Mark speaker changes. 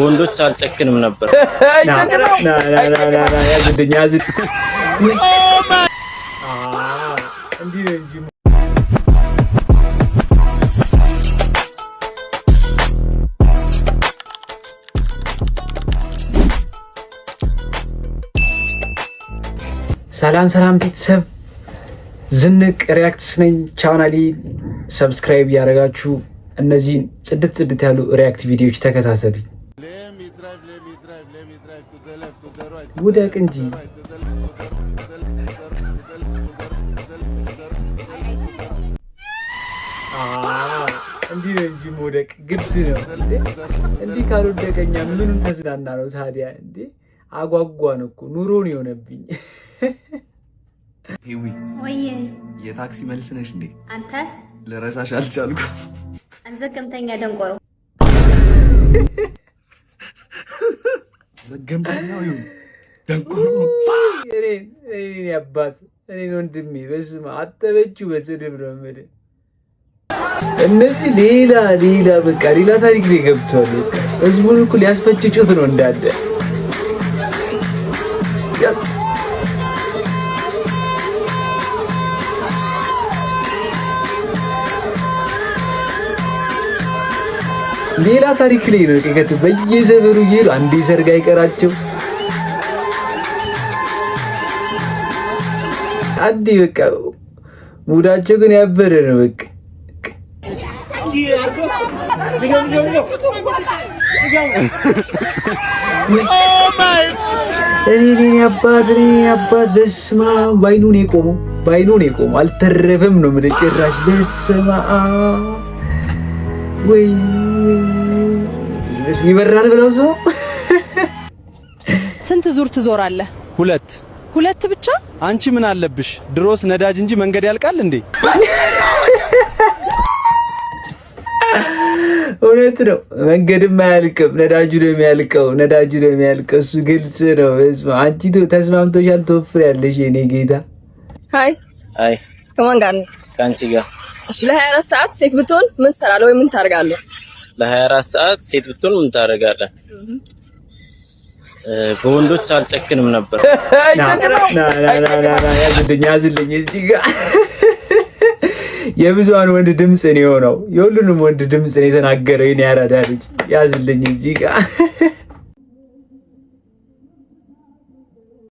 Speaker 1: ወንዶች አልጨክንም ነበር።
Speaker 2: ሰላም ቤተሰብ ዝንቅ ሪያክትስ ነኝ። ቻናሌ ሰብስክራይብ ያደረጋችሁ እነዚህን ጽድት ያሉ ሪያክት ቪዲዮዎች ተከታተሉ። ውደቅ እንጂ እንዲህ ነው እንጂ መውደቅ ግድ ነው። እንዲህ ካልወደቀኛ ምኑን ተዝናና ነው ታዲያ? እንዴ አጓጓን እኮ ኑሮን የሆነብኝ።
Speaker 3: ወይ
Speaker 4: የታክሲ መልስ ነሽ እንዴ?
Speaker 3: አንተ
Speaker 4: ለረሳሽ አልቻልኩ።
Speaker 3: አዘገምተኛ ደንቆሮ
Speaker 4: ዘገምተኛው ይሁን ደንቆሮ
Speaker 2: እኔ አባት እኔ ወንድሜ በስመ አብ አጠበችው በስድብ ነው የምልህ። እነዚህ ሌላ በቃ ሌላ ታሪክ ላይ ገብቷል። ህዝቡን እኮ ሊያስፈጭጩት ነው እንዳለ። ሌላ ታሪክ ላይ ነው ከከተ በየዘመኑ ይሄዱ አንዴ ሰርግ አይቀራቸው አንዴ በቃ ሙዳቸው ግን ያበረ ነው በቃ እኔ አባት በስመ አብ ባይኑን የቆመው አልተረፈም ነው ምን ጭራሽ በስመ አብ ወይ ይበራል ብለው ሰው
Speaker 5: ስንት ዙር ትዞራለህ? ሁለት ብቻ?
Speaker 6: አንቺ ምን አለብሽ? ድሮስ ነዳጅ እንጂ መንገድ ያልቃል እንዴ?
Speaker 2: እውነት ነው። መንገድም አያልቅም፣ ነዳጁ ነው የሚያልቀው። እሱ ግልጽ ነው። አንቺ ተስማምቶሻል፣ ትወፍሪያለሽ የኔ ጌታ።
Speaker 5: አይ ከማን ጋር ነው?
Speaker 1: ከአንቺ ጋር።
Speaker 5: እሺ ለ24 ሰዓት ሴት ብትሆን ምን ትሰራለህ ወይ ምን ታደርጋለህ?
Speaker 1: ለ24 ሰዓት ሴት ብትሆን ምን ታደርጋለህ? በወንዶች አልጨክንም ነበር። ያዝልኝ እዚህ ጋር የብዙሃን ወንድ ድምጽ ነው የሆነው። የሁሉንም ወንድ ድምጽ ነው የተናገረው። የኔ ያራዳ ልጅ ያዝልኝ እዚህ ጋር